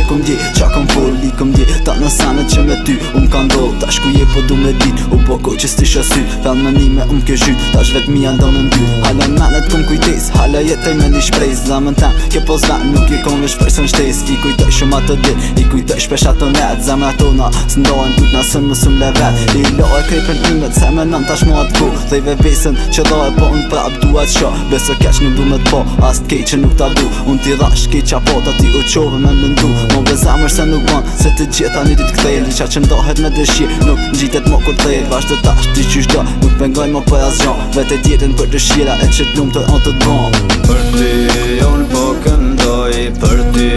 këm dje, qa këm foli këm dje. Ta në sanet që me ty ka ndoll, tash ku je po du me dit. U po ko që s'ti shësyt, thell me nime ke zhyt. Tash vet mija ndo në mbyt, hala menet këm kujtes, hala jetoj me një shprejs. Zamën tem, ke po zven, nuk i kon vesh për sën shtes. I kujtoj shumë atë dit, i kujtoj shpesh ato net. Zamën atona, s'ndohen kujt na sën më sëm levet. I loe krejpen imet, se me nën tash mo atë ku. Dhejve vesën që dohe po unë prap duat sho. Beso keq nuk du me t'po, as t'kej që nuk ta du. Unë t'i dhash kej qa pota ti u qove me mëndu. Mo be zamër se nuk ban, se të gjitha një dit kthejl. Qa që ndohet me dëshir, nuk ngjitet mo kur thejl. Vazhdo tash ti qysh do, nuk pengoj mo për as gjon. Vete tjetën për dëshira e që t'lum të on të t'bon. Për ty unë po këndoj, për ty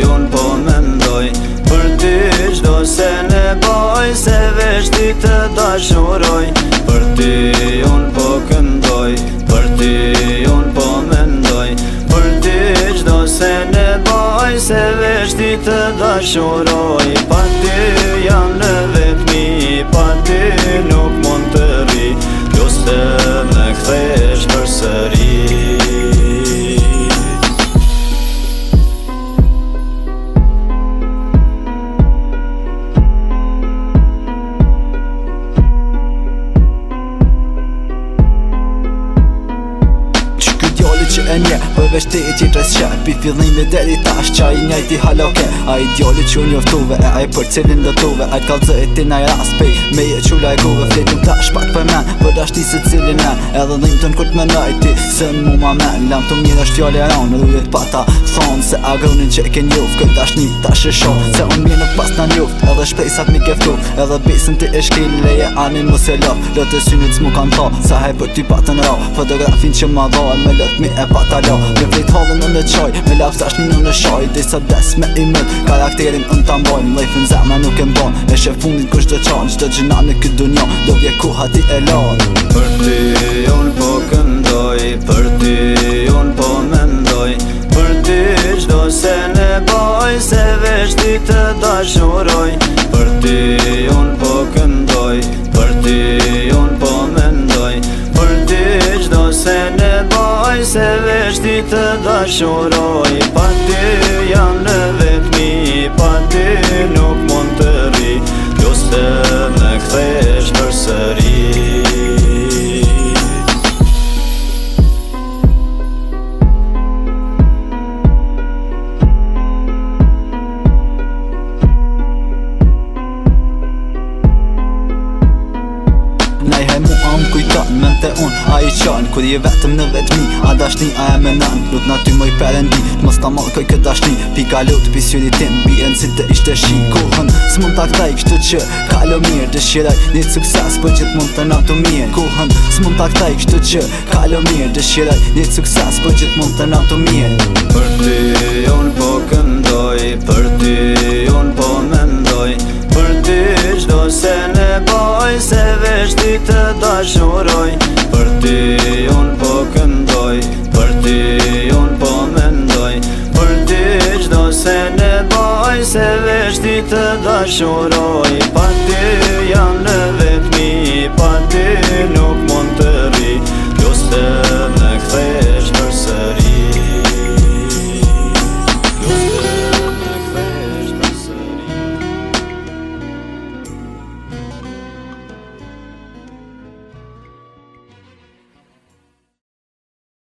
unë po mendoj. Për ty qdo se ne boj, se vesh ti të dashuroj. Për ty unë po këndoj, për ty unë po mendoj. Për ty qdo se ne boj, se vesh ti të dashuroj. Pa ty jam në vetmi, pa ty nuk mund të ri. Plus të me kthesh për sëri. Që e nje, për veç te e qitës që pi fillimi deri tash qa i njajti haloke. A ideali që unë joftuve, e a i për cilin dëtuve. A i t'kallëzë e ti na i ras pej, me je qula e kuve. Fletum tash pak për men, për ashti se cilin e. Edhe dhim të n'kurt me najti, se në mu ma men. Lam të mirë është fjall e ranë, rrujet pata thonë. Se agronin që e ke njoft, këtë tash një tash e shonë. Se unë mirë nuk pas në njoft, edhe shpejsat mi keftu. Edhe besën ti e shkil, leje anin mu se lof. Lëtë synit s'mu kanë tha, sa haj për ty patën ra. Fotografin që ma dha, me lët mi e patalo. Me vlet halën në qaj, me laf tash një në shaj. Disa des me i mët, karakterin unë ta mbojnë. Lejfin zema nuk e mbon, e shë fundin kush do qanë. Qdo gjina në këtë dunjo, do vje kuha ti e lanë. Për ty unë po këndoj, për ty unë po mendoj. Për ty qdo se ne boj, se vesh ti të dashuroj. Për ty unë po këndoj, për ty unë po mendoj. Për ty qdo se ne boj, se vesh ti të dashuroj. Pa ty jam në vetmi, pa ty nuk mund të ri. Plus të me kthesh për sëri. Mente unë, a i qanë, kur je vetëm në vetmi. A dashni, a e menan, lut na ty moj perendi. Mos ta malkoj këtë dashni, pika lut, pisjuri tim. Bien si të ishte shi, kuhën s'mund ta kthej kështu që kalo mirë. Dëshiraj një sukses, po gjithë mund të na të mirë. Kuhën s'mund ta kthej kështu që kalo mirë. Dëshiraj një sukses, po gjithë mund të na të mirë. Për ty unë po këndoj, për ty unë po mendoj. Për ty qdo se ne boj, se vesh ti të dashuroj. Për ty unë po këndoj, për ty unë po mendoj. Për ty qdo se ne boj, se vesh ti të dashuroj. Pa ty jam në